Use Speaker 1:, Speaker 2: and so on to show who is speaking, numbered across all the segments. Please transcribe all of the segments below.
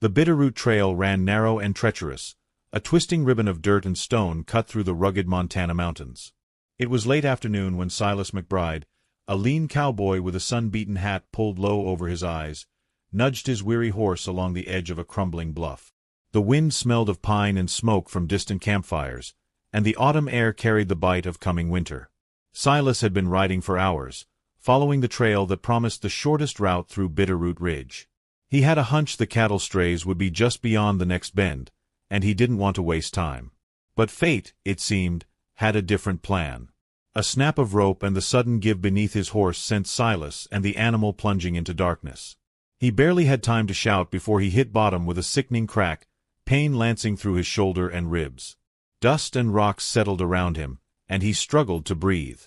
Speaker 1: The Bitterroot Trail ran narrow and treacherous, a twisting ribbon of dirt and stone cut through the rugged Montana mountains. It was late afternoon when Silas McBride, a lean cowboy with a sun-beaten hat pulled low over his eyes, nudged his weary horse along the edge of a crumbling bluff. The wind smelled of pine and smoke from distant campfires, and the autumn air carried the bite of coming winter. Silas had been riding for hours, following the trail that promised the shortest route through Bitterroot Ridge. He had a hunch the cattle strays would be just beyond the next bend, and he didn't want to waste time. But fate, it seemed, had a different plan. A snap of rope and the sudden give beneath his horse sent Silas and the animal plunging into darkness. He barely had time to shout before he hit bottom with a sickening crack, pain lancing through his shoulder and ribs. Dust and rocks settled around him, and he struggled to breathe.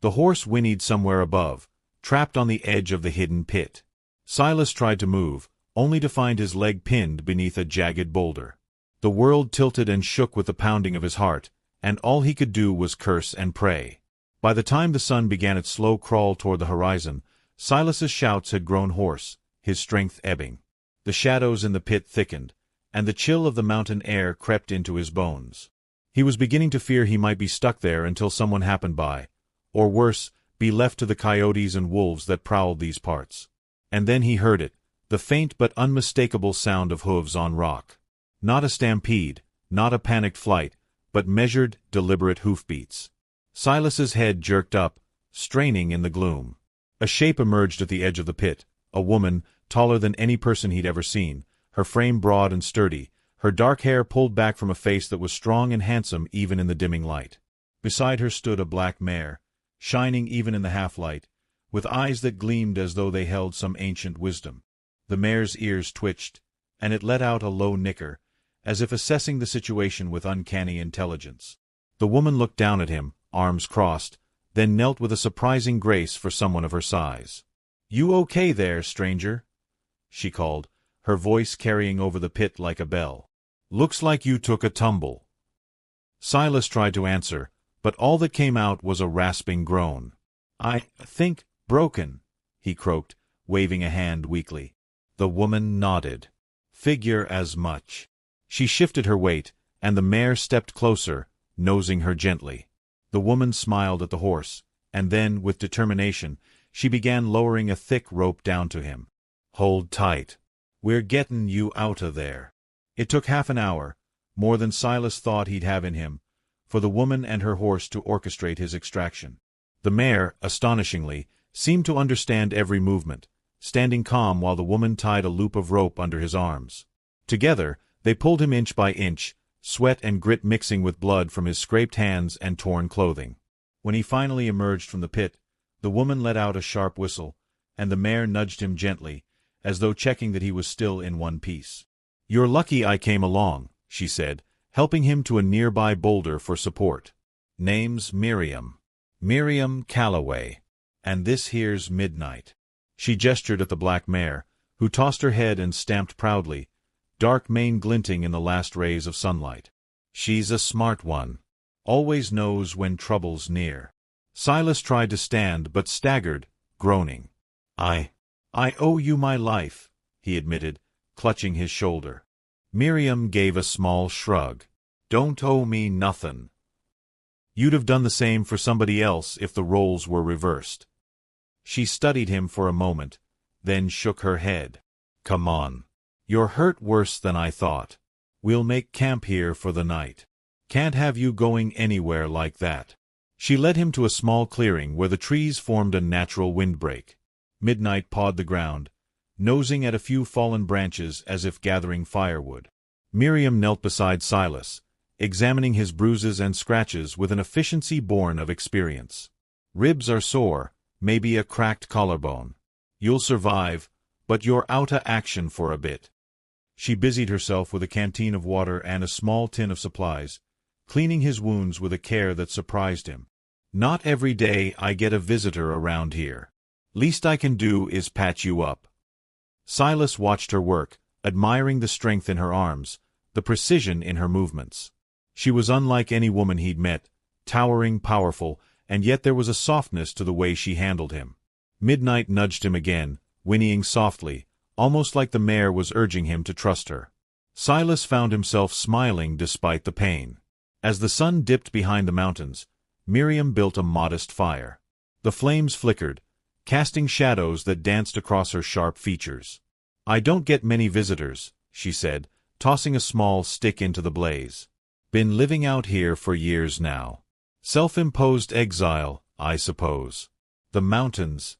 Speaker 1: The horse whinnied somewhere above, trapped on the edge of the hidden pit. Silas tried to move, only to find his leg pinned beneath a jagged boulder. The world tilted and shook with the pounding of his heart, and all he could do was curse and pray. By the time the sun began its slow crawl toward the horizon, Silas's shouts had grown hoarse, his strength ebbing. The shadows in the pit thickened, and the chill of the mountain air crept into his bones. He was beginning to fear he might be stuck there until someone happened by, or worse, be left to the coyotes and wolves that prowled these parts. And then he heard it, the faint but unmistakable sound of hooves on rock. Not a stampede, not a panicked flight, but measured, deliberate hoofbeats. Silas's head jerked up, straining in the gloom. A shape emerged at the edge of the pit, a woman, taller than any person he'd ever seen, her frame broad and sturdy, her dark hair pulled back from a face that was strong and handsome even in the dimming light. Beside her stood a black mare, shining even in the half-light, with eyes that gleamed as though they held some ancient wisdom. The mare's ears twitched, and it let out a low nicker, as if assessing the situation with uncanny intelligence. The woman looked down at him, arms crossed, then knelt with a surprising grace for someone of her size. "You okay there, stranger?" she called, her voice carrying over the pit like a bell. "Looks like you took a tumble." Silas tried to answer, but all that came out was a rasping groan. "I think broken," he croaked, waving a hand weakly. The woman nodded. "Figure as much." She shifted her weight, and the mare stepped closer, nosing her gently. The woman smiled at the horse, and then, with determination, she began lowering a thick rope down to him. "Hold tight. We're gettin' you out of there." It took half an hour, more than Silas thought he'd have in him, for the woman and her horse to orchestrate his extraction. The mare, astonishingly, seemed to understand every movement, standing calm while the woman tied a loop of rope under his arms. Together, they pulled him inch by inch, sweat and grit mixing with blood from his scraped hands and torn clothing. When he finally emerged from the pit, the woman let out a sharp whistle, and the mare nudged him gently, as though checking that he was still in one piece. "You're lucky I came along," she said, helping him to a nearby boulder for support. "Name's Miriam Calloway, and this here's Midnight." She gestured at the black mare, who tossed her head and stamped proudly, dark mane glinting in the last rays of sunlight. "She's a smart one. Always knows when trouble's near." Silas tried to stand but staggered, groaning. I owe you my life," he admitted, clutching his shoulder. Miriam gave a small shrug. "Don't owe me nothin'. You'd have done the same for somebody else if the roles were reversed." She studied him for a moment, then shook her head. "Come on. You're hurt worse than I thought. We'll make camp here for the night. Can't have you going anywhere like that." She led him to a small clearing where the trees formed a natural windbreak. Midnight pawed the ground, nosing at a few fallen branches as if gathering firewood. Miriam knelt beside Silas, examining his bruises and scratches with an efficiency born of experience. "Ribs are sore, maybe a cracked collarbone. You'll survive, but you're outta action for a bit." She busied herself with a canteen of water and a small tin of supplies, cleaning his wounds with a care that surprised him. "Not every day I get a visitor around here. Least I can do is patch you up." Silas watched her work, admiring the strength in her arms, the precision in her movements. She was unlike any woman he'd met, towering, powerful, and yet there was a softness to the way she handled him. Midnight nudged him again, whinnying softly, almost like the mare was urging him to trust her. Silas found himself smiling despite the pain. As the sun dipped behind the mountains, Miriam built a modest fire. The flames flickered, casting shadows that danced across her sharp features. "I don't get many visitors," she said, tossing a small stick into the blaze. "Been living out here for years now. Self-imposed exile, I suppose. The mountains,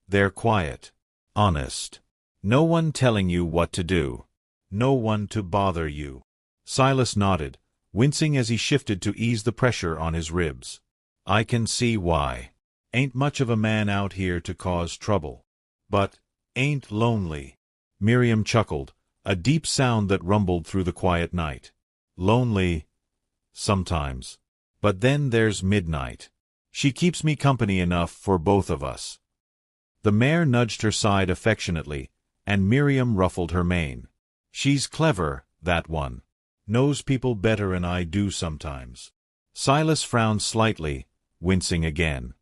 Speaker 1: they're quiet, honest. No one telling you what to do. No one to bother you." Silas nodded, wincing as he shifted to ease the pressure on his ribs. "I can see why. Ain't much of a man out here to cause trouble. But ain't lonely." Miriam chuckled, a deep sound that rumbled through the quiet night. "Lonely, sometimes. But then there's Midnight. She keeps me company enough for both of us." The mare nudged her side affectionately, and Miriam ruffled her mane. "She's clever, that one. Knows people better'n I do sometimes." Silas frowned slightly, wincing again.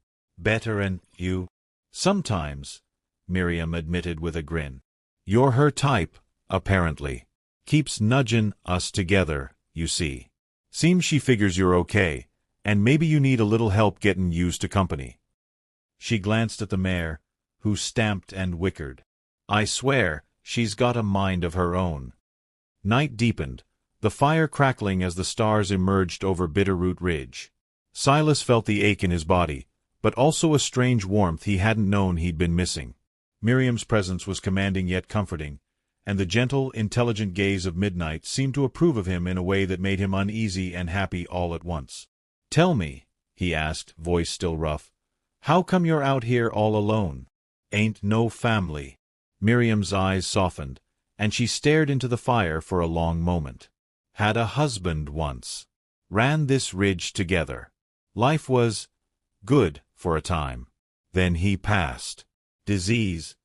Speaker 1: "Better'n you?" "Sometimes," Miriam admitted with a grin. "You're her type, apparently. Keeps nudgin' us together, you see. Seems she figures you're okay, and maybe you need a little help gettin' used to company." She glanced at the mare, who stamped and whickered. "I swear, she's got a mind of her own." Night deepened, the fire crackling as the stars emerged over Bitterroot Ridge. Silas felt the ache in his body, but also a strange warmth he hadn't known he'd been missing. Miriam's presence was commanding yet comforting, and the gentle, intelligent gaze of Midnight seemed to approve of him in a way that made him uneasy and happy all at once. "Tell me," he asked, voice still rough, "how come you're out here all alone? Ain't no family?" Miriam's eyes softened, and she stared into the fire for a long moment. "Had a husband once. Ran this ridge together. Life was good for a time. Then he passed. Disease,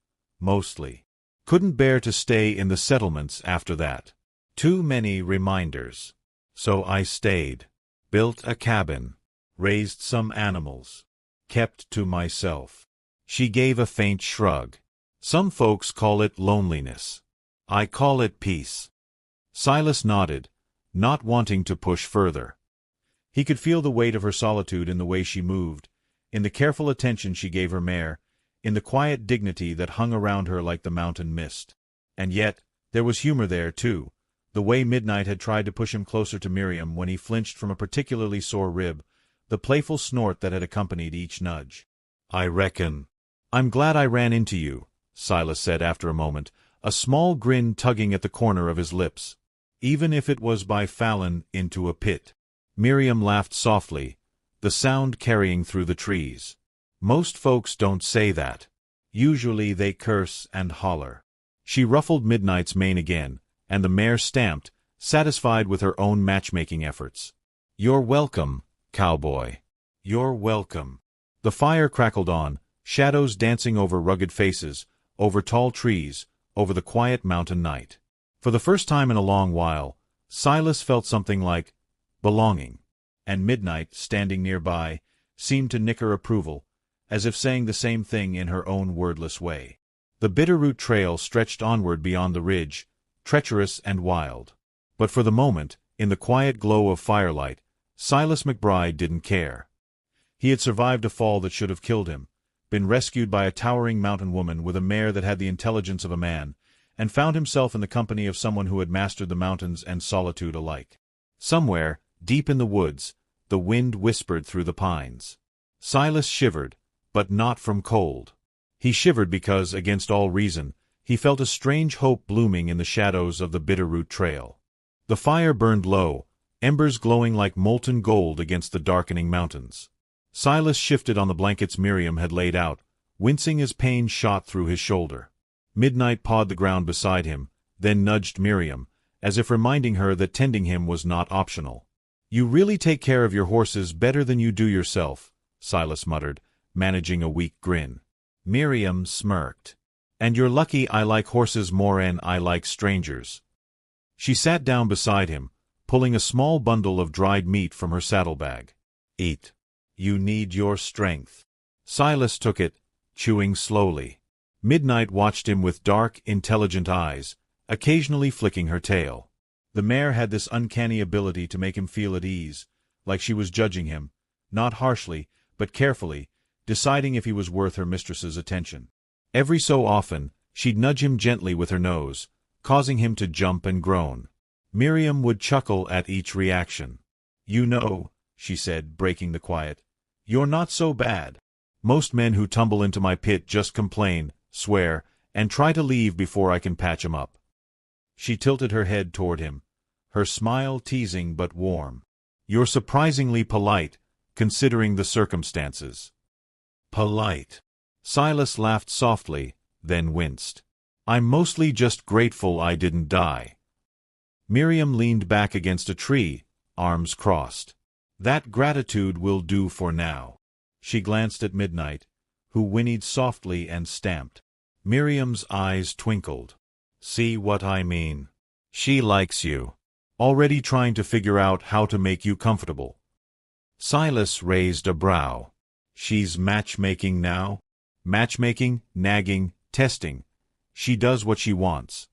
Speaker 1: mostly. Couldn't bear to stay in the settlements after that. Too many reminders. So I stayed. Built a cabin. Raised some animals. Kept to myself." She gave a faint shrug. "Some folks call it loneliness. I call it peace." Silas nodded, not wanting to push further. He could feel the weight of her solitude in the way she moved, in the careful attention she gave her mare, in the quiet dignity that hung around her like the mountain mist. And yet, there was humor there, too, the way Midnight had tried to push him closer to Miriam when he flinched from a particularly sore rib, the playful snort that had accompanied each nudge. "I reckon. I'm glad I ran into you," Silas said after a moment, a small grin tugging at the corner of his lips. "Even if it was by fallin' into a pit." Miriam laughed softly, the sound carrying through the trees. "Most folks don't say that. Usually they curse and holler." She ruffled Midnight's mane again, and the mare stamped, satisfied with her own matchmaking efforts. "You're welcome, cowboy. You're welcome." The fire crackled on, shadows dancing over rugged faces, over tall trees, over the quiet mountain night. For the first time in a long while, Silas felt something like belonging, and Midnight, standing nearby, seemed to nicker approval, as if saying the same thing in her own wordless way. The Bitterroot Trail stretched onward beyond the ridge, treacherous and wild. But for the moment, in the quiet glow of firelight, Silas McBride didn't care. He had survived a fall that should have killed him, been rescued by a towering mountain woman with a mare that had the intelligence of a man, and found himself in the company of someone who had mastered the mountains and solitude alike. Somewhere, deep in the woods, the wind whispered through the pines. Silas shivered, but not from cold. He shivered because, against all reason, he felt a strange hope blooming in the shadows of the Bitterroot Trail. The fire burned low, embers glowing like molten gold against the darkening mountains. Silas shifted on the blankets Miriam had laid out, wincing as pain shot through his shoulder. Midnight pawed the ground beside him, then nudged Miriam, as if reminding her that tending him was not optional. "You really take care of your horses better than you do yourself," Silas muttered, managing a weak grin. Miriam smirked. "And you're lucky I like horses more'n I like strangers." She sat down beside him, pulling a small bundle of dried meat from her saddlebag. "Eat. You need your strength." Silas took it, chewing slowly. Midnight watched him with dark, intelligent eyes, occasionally flicking her tail. The mare had this uncanny ability to make him feel at ease, like she was judging him, not harshly, but carefully, deciding if he was worth her mistress's attention. Every so often, she'd nudge him gently with her nose, causing him to jump and groan. Miriam would chuckle at each reaction. "You know," she said, breaking the quiet, "you're not so bad. Most men who tumble into my pit just complain, swear, and try to leave before I can patch 'em up." She tilted her head toward him, her smile teasing but warm. "You're surprisingly polite, considering the circumstances." "Polite?" Silas laughed softly, then winced. "I'm mostly just grateful I didn't die." Miriam leaned back against a tree, arms crossed. "That gratitude will do for now." She glanced at Midnight, who whinnied softly and stamped. Miriam's eyes twinkled. "See what I mean? She likes you. Already trying to figure out how to make you comfortable." Silas raised a brow. "She's matchmaking now?" "Matchmaking, nagging, testing. She does what she wants."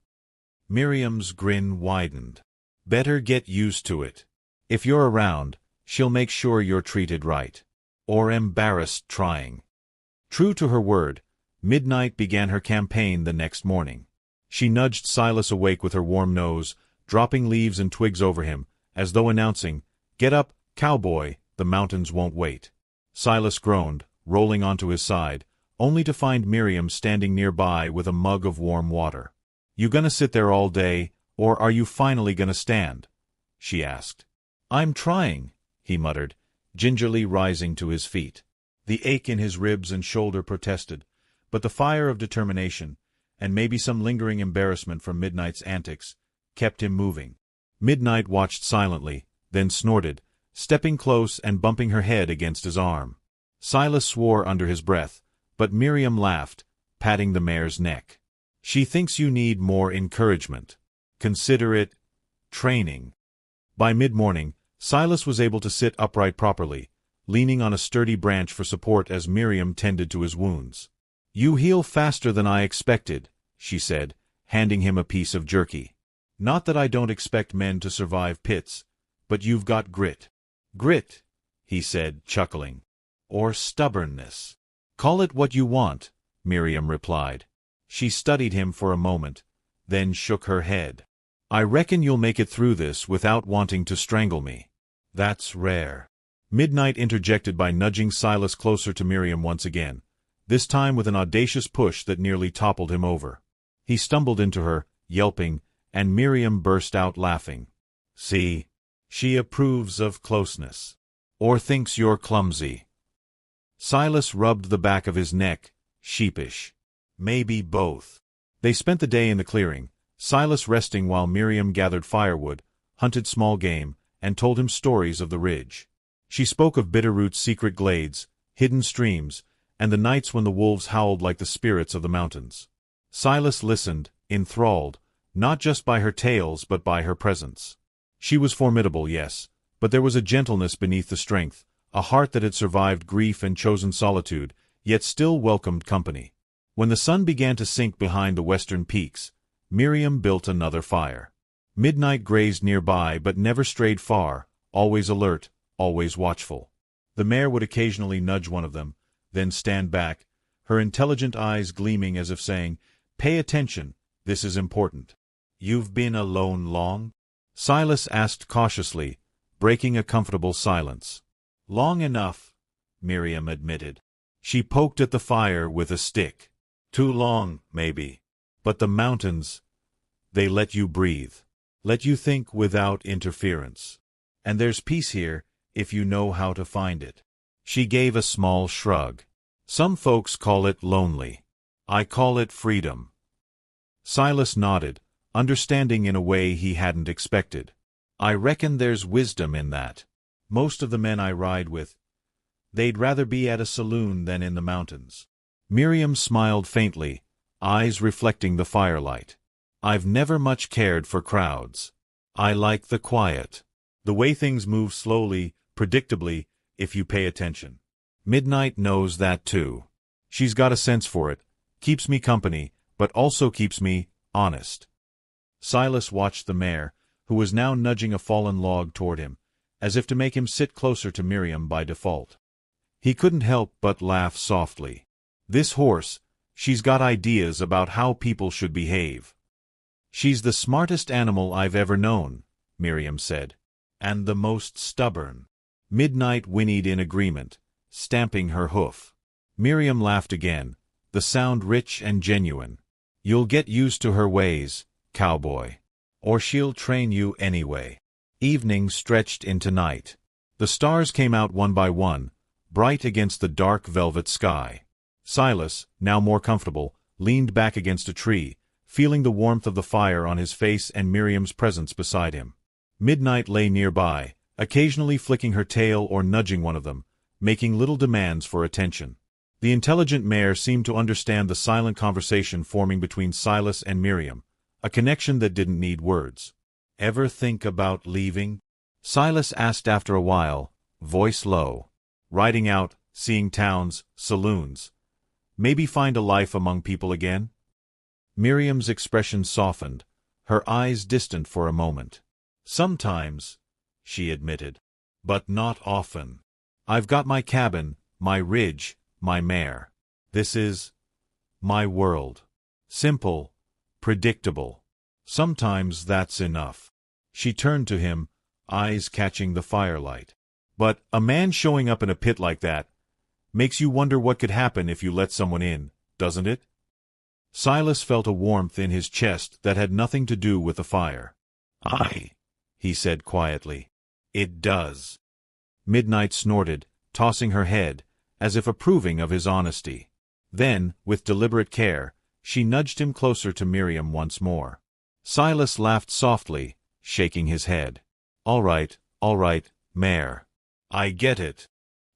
Speaker 1: Miriam's grin widened. "Better get used to it. If you're around, she'll make sure you're treated right. Or embarrassed trying." True to her word, Midnight began her campaign the next morning. She nudged Silas awake with her warm nose, dropping leaves and twigs over him, as though announcing, "Get up, cowboy, the mountains won't wait." Silas groaned, rolling onto his side, only to find Miriam standing nearby with a mug of warm water. "You gonna sit there all day, or are you finally gonna stand?" she asked. "I'm trying," he muttered, gingerly rising to his feet. The ache in his ribs and shoulder protested, but the fire of determination, and maybe some lingering embarrassment from Midnight's antics, kept him moving. Midnight watched silently, then snorted, stepping close and bumping her head against his arm. Silas swore under his breath, but Miriam laughed, patting the mare's neck. "She thinks you need more encouragement. Consider it training." By mid-morning, Silas was able to sit upright properly, leaning on a sturdy branch for support as Miriam tended to his wounds. "You heal faster than I expected," she said, handing him a piece of jerky. "Not that I don't expect men to survive pits, but you've got grit." "Grit," he said, chuckling. "Or stubbornness. Call it what you want," Miriam replied. She studied him for a moment, then shook her head. "I reckon you'll make it through this without wanting to strangle me." "That's rare." Midnight interjected by nudging Silas closer to Miriam once again, this time with an audacious push that nearly toppled him over. He stumbled into her, yelping, and Miriam burst out laughing. "See? She approves of closeness. Or thinks you're clumsy." Silas rubbed the back of his neck, sheepish. "Maybe both." They spent the day in the clearing, Silas resting while Miriam gathered firewood, hunted small game, and told him stories of the ridge. She spoke of Bitterroot's secret glades, hidden streams, and the nights when the wolves howled like the spirits of the mountains. Silas listened, enthralled, not just by her tales but by her presence. She was formidable, yes, but there was a gentleness beneath the strength, a heart that had survived grief and chosen solitude, yet still welcomed company. When the sun began to sink behind the western peaks, Miriam built another fire. Midnight grazed nearby but never strayed far, always alert, always watchful. The mare would occasionally nudge one of them, then stand back, her intelligent eyes gleaming as if saying, "Pay attention, this is important." "You've been alone long?" Silas asked cautiously, breaking a comfortable silence. "Long enough," Miriam admitted. She poked at the fire with a stick. "Too long, maybe. But the mountains, they let you breathe. Let you think without interference. And there's peace here, if you know how to find it." She gave a small shrug. "Some folks call it lonely. I call it freedom." Silas nodded, understanding in a way he hadn't expected. "I reckon there's wisdom in that. Most of the men I ride with, they'd rather be at a saloon than in the mountains." Miriam smiled faintly, eyes reflecting the firelight. "I've never much cared for crowds. I like the quiet. The way things move slowly, predictably, if you pay attention. Midnight knows that too. She's got a sense for it, Keeps me company, but also keeps me honest. Silas watched the mare, who was now nudging a fallen log toward him, as if to make him sit closer to Miriam by default. He couldn't help but laugh softly. This horse, she's got ideas about how people should behave. She's the smartest animal I've ever known, Miriam said. And the most stubborn. Midnight whinnied in agreement, stamping her hoof. Miriam laughed again, the sound rich and genuine. You'll get used to her ways, cowboy. Or she'll train you anyway. Evening stretched into night. The stars came out one by one, bright against the dark velvet sky. Silas, now more comfortable, leaned back against a tree, feeling the warmth of the fire on his face and Miriam's presence beside him. Midnight lay nearby, occasionally flicking her tail or nudging one of them, making little demands for attention. The intelligent mare seemed to understand the silent conversation forming between Silas and Miriam, a connection that didn't need words. "Ever think about leaving?" Silas asked after a while, voice low. "Riding out, seeing towns, saloons. Maybe find a life among people again?" Miriam's expression softened, her eyes distant for a moment. "Sometimes," she admitted, "but not often. I've got my cabin, my ridge, my mare. This is my world. Simple, predictable. Sometimes that's enough." She turned to him, eyes catching the firelight. "But a man showing up in a pit like that makes you wonder what could happen if you let someone in, doesn't it?" Silas felt a warmth in his chest that had nothing to do with the fire. "Aye," he said quietly. "It does." Midnight snorted, tossing her head, as if approving of his honesty. Then, with deliberate care, she nudged him closer to Miriam once more. Silas laughed softly, shaking his head. All right, mare. I get it."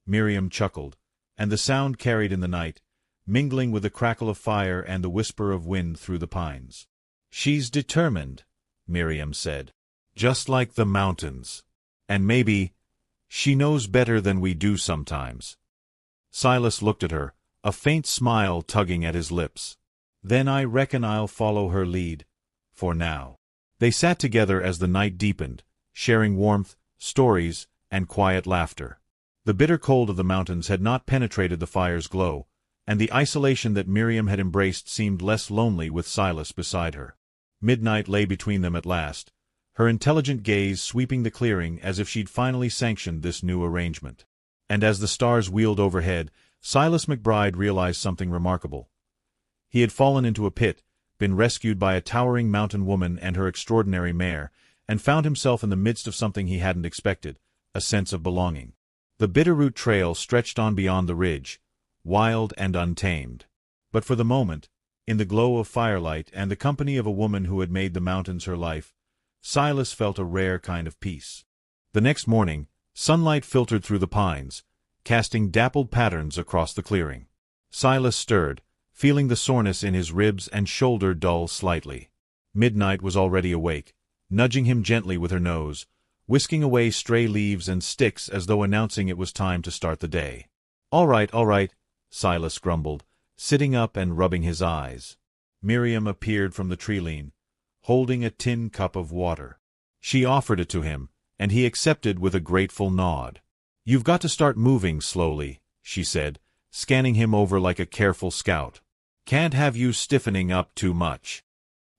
Speaker 1: Miriam chuckled, and the sound carried in the night, mingling with the crackle of fire and the whisper of wind through the pines. "She's determined," Miriam said. "Just like the mountains. And maybe she knows better than we do sometimes." Silas looked at her, a faint smile tugging at his lips. "Then I reckon I'll follow her lead, for now." They sat together as the night deepened, sharing warmth, stories, and quiet laughter. The bitter cold of the mountains had not penetrated the fire's glow, and the isolation that Miriam had embraced seemed less lonely with Silas beside her. Midnight lay between them at last, her intelligent gaze sweeping the clearing as if she'd finally sanctioned this new arrangement. And as the stars wheeled overhead, Silas McBride realized something remarkable. He had fallen into a pit, been rescued by a towering mountain woman and her extraordinary mare, and found himself in the midst of something he hadn't expected, a sense of belonging. The Bitterroot Trail stretched on beyond the ridge, wild and untamed. But for the moment, in the glow of firelight and the company of a woman who had made the mountains her life, Silas felt a rare kind of peace. The next morning, sunlight filtered through the pines, casting dappled patterns across the clearing. Silas stirred, feeling the soreness in his ribs and shoulder dull slightly. Midnight was already awake, nudging him gently with her nose, whisking away stray leaves and sticks as though announcing it was time to start the day. All right, Silas grumbled, sitting up and rubbing his eyes. Miriam appeared from the tree-lean, holding a tin cup of water. She offered it to him, and he accepted with a grateful nod. "You've got to start moving slowly," she said, scanning him over like a careful scout. "Can't have you stiffening up too much."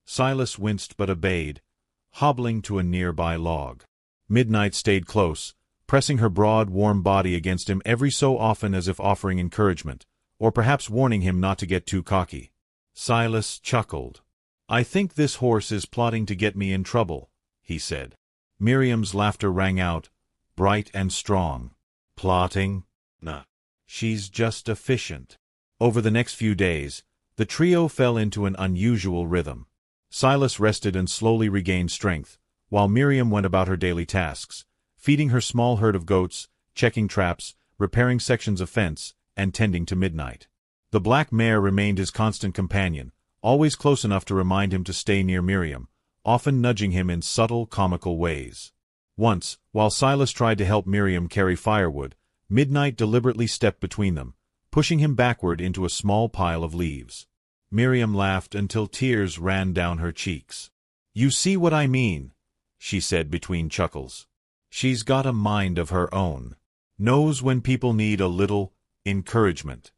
Speaker 1: Silas winced but obeyed, hobbling to a nearby log. Midnight stayed close, pressing her broad, warm body against him every so often as if offering encouragement, or perhaps warning him not to get too cocky. Silas chuckled. "I think this horse is plotting to get me in trouble," he said. Miriam's laughter rang out, bright and strong. "Plotting? Nah. She's just efficient." Over the next few days, the trio fell into an unusual rhythm. Silas rested and slowly regained strength, while Miriam went about her daily tasks, feeding her small herd of goats, checking traps, repairing sections of fence, and tending to Midnight. The black mare remained his constant companion, always close enough to remind him to stay near Miriam, often nudging him in subtle, comical ways. Once, while Silas tried to help Miriam carry firewood, Midnight deliberately stepped between them, pushing him backward into a small pile of leaves. Miriam laughed until tears ran down her cheeks. "You see what I mean," she said between chuckles. "She's got a mind of her own. Knows when people need a little encouragement."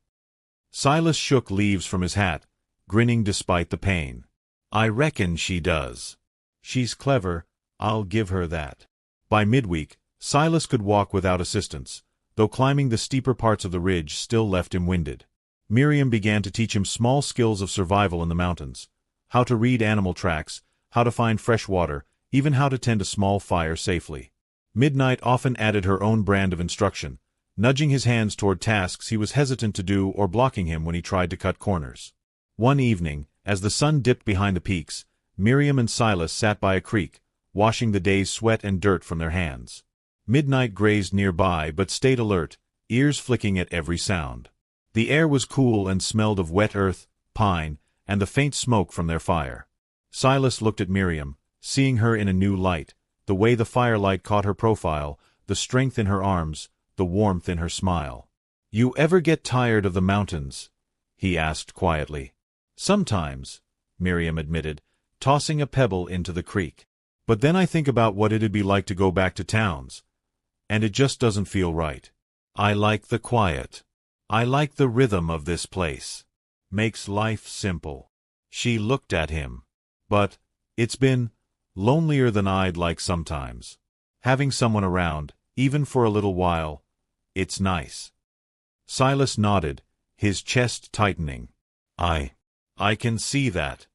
Speaker 1: Silas shook leaves from his hat, grinning despite the pain. "I reckon she does. She's clever, I'll give her that." By midweek, Silas could walk without assistance, though climbing the steeper parts of the ridge still left him winded. Miriam began to teach him small skills of survival in the mountains: how to read animal tracks, how to find fresh water, even how to tend a small fire safely. Midnight often added her own brand of instruction, nudging his hands toward tasks he was hesitant to do or blocking him when he tried to cut corners. One evening, as the sun dipped behind the peaks, Miriam and Silas sat by a creek, washing the day's sweat and dirt from their hands. Midnight grazed nearby but stayed alert, ears flicking at every sound. The air was cool and smelled of wet earth, pine, and the faint smoke from their fire. Silas looked at Miriam, seeing her in a new light, the way the firelight caught her profile, the strength in her arms, the warmth in her smile. "You ever get tired of the mountains?" he asked quietly. "Sometimes," Miriam admitted, tossing a pebble into the creek. "But then I think about what it'd be like to go back to towns, and it just doesn't feel right. I like the quiet. I like the rhythm of this place. Makes life simple." She looked at him. "But it's been lonelier than I'd like sometimes. Having someone around, even for a little while, it's nice." Silas nodded, his chest tightening. I can see that."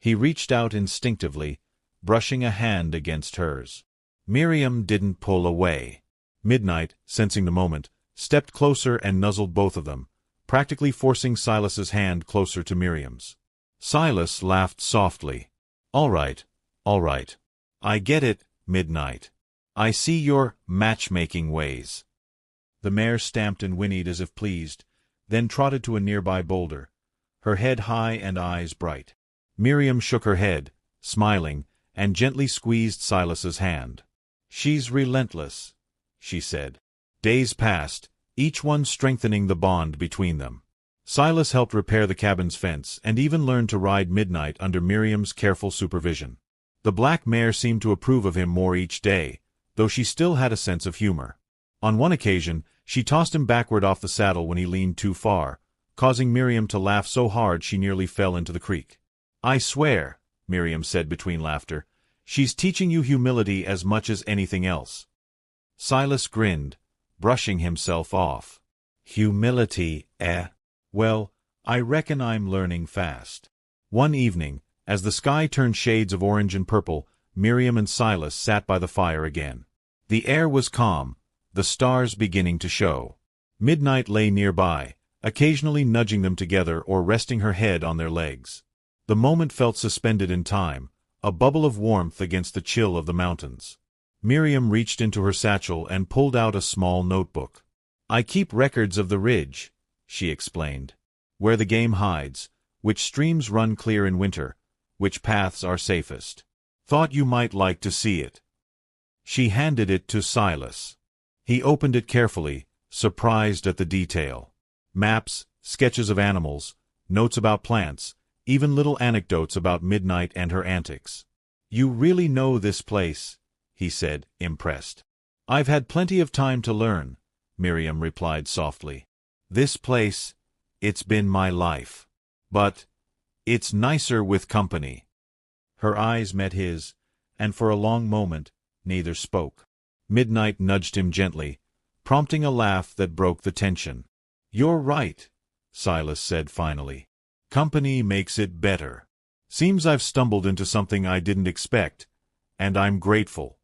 Speaker 1: He reached out instinctively, brushing a hand against hers. Miriam didn't pull away. Midnight, sensing the moment, stepped closer and nuzzled both of them, practically forcing Silas's hand closer to Miriam's. Silas laughed softly. All right. I get it, Midnight. I see your matchmaking ways." The mare stamped and whinnied as if pleased, then trotted to a nearby boulder, her head high and eyes bright. Miriam shook her head, smiling, and gently squeezed Silas's hand. "She's relentless," she said. Days passed, each one strengthening the bond between them. Silas helped repair the cabin's fence and even learned to ride Midnight under Miriam's careful supervision. The black mare seemed to approve of him more each day, though she still had a sense of humor. On one occasion, she tossed him backward off the saddle when he leaned too far, causing Miriam to laugh so hard she nearly fell into the creek. "I swear," Miriam said between laughter, "she's teaching you humility as much as anything else." Silas grinned, brushing himself off. "Humility, eh? Well, I reckon I'm learning fast." One evening, as the sky turned shades of orange and purple, Miriam and Silas sat by the fire again. The air was calm, the stars beginning to show. Midnight lay nearby, occasionally nudging them together or resting her head on their legs. The moment felt suspended in time, a bubble of warmth against the chill of the mountains. Miriam reached into her satchel and pulled out a small notebook. "I keep records of the ridge," she explained. "Where the game hides, which streams run clear in winter, which paths are safest. Thought you might like to see it." She handed it to Silas. He opened it carefully, surprised at the detail. Maps, sketches of animals, notes about plants, even little anecdotes about Midnight and her antics. "You really know this place," he said, impressed. "I've had plenty of time to learn," Miriam replied softly. "This place, it's been my life. But it's nicer with company." Her eyes met his, and for a long moment, neither spoke. Midnight nudged him gently, prompting a laugh that broke the tension. "You're right," Silas said finally. "Company makes it better. Seems I've stumbled into something I didn't expect, and I'm grateful."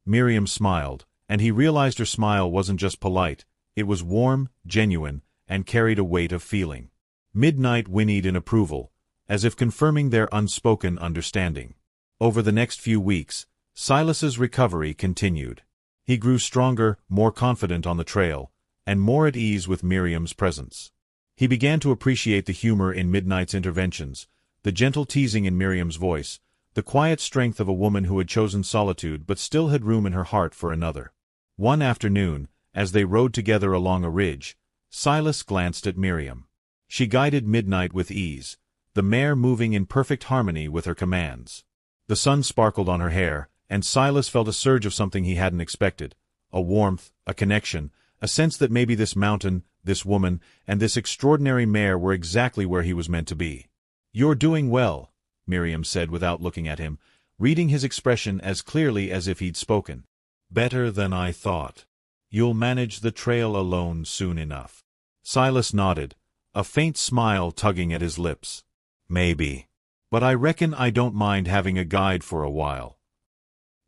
Speaker 1: Miriam smiled, and he realized her smile wasn't just polite, it was warm, genuine, and carried a weight of feeling. Midnight whinnied in approval, as if confirming their unspoken understanding. Over the next few weeks, Silas's recovery continued. He grew stronger, more confident on the trail, and more at ease with Miriam's presence. He began to appreciate the humor in Midnight's interventions, the gentle teasing in Miriam's voice, the quiet strength of a woman who had chosen solitude but still had room in her heart for another. One afternoon, as they rode together along a ridge, Silas glanced at Miriam. She guided Midnight with ease, the mare moving in perfect harmony with her commands. The sun sparkled on her hair, and Silas felt a surge of something he hadn't expected, a warmth, a connection, a sense that maybe this mountain, this woman, and this extraordinary mare were exactly where he was meant to be. "You're doing well," Miriam said without looking at him, reading his expression as clearly as if he'd spoken. "Better than I thought. You'll manage the trail alone soon enough." Silas nodded, a faint smile tugging at his lips. "Maybe. But I reckon I don't mind having a guide for a while."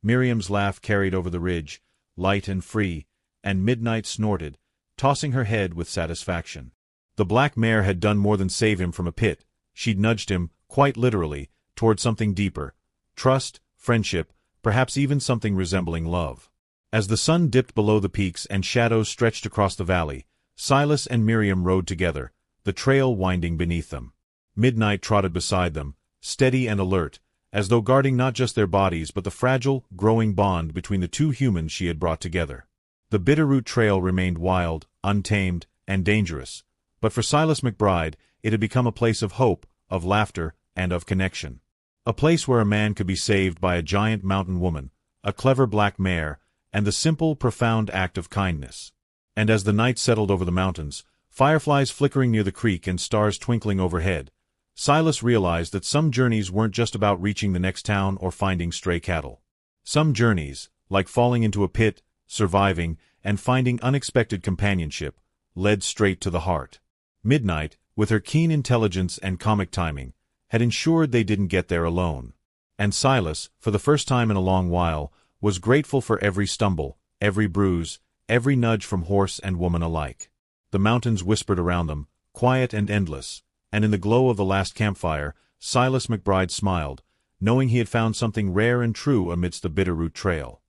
Speaker 1: Miriam's laugh carried over the ridge, light and free, and Midnight snorted, tossing her head with satisfaction. The black mare had done more than save him from a pit. She'd nudged him, quite literally, toward something deeper. Trust, friendship, perhaps even something resembling love. As the sun dipped below the peaks and shadows stretched across the valley, Silas and Miriam rode together, the trail winding beneath them. Midnight trotted beside them, steady and alert, as though guarding not just their bodies but the fragile, growing bond between the two humans she had brought together. The Bitterroot Trail remained wild, untamed, and dangerous, but for Silas McBride it had become a place of hope, of laughter, and of connection. A place where a man could be saved by a giant mountain woman, a clever black mare, and the simple, profound act of kindness. And as the night settled over the mountains, fireflies flickering near the creek and stars twinkling overhead, Silas realized that some journeys weren't just about reaching the next town or finding stray cattle. Some journeys, like falling into a pit, surviving, and finding unexpected companionship, led straight to the heart. Midnight, with her keen intelligence and comic timing, had ensured they didn't get there alone. And Silas, for the first time in a long while, was grateful for every stumble, every bruise, every nudge from horse and woman alike. The mountains whispered around them, quiet and endless, and in the glow of the last campfire, Silas McBride smiled, knowing he had found something rare and true amidst the Bitterroot Trail.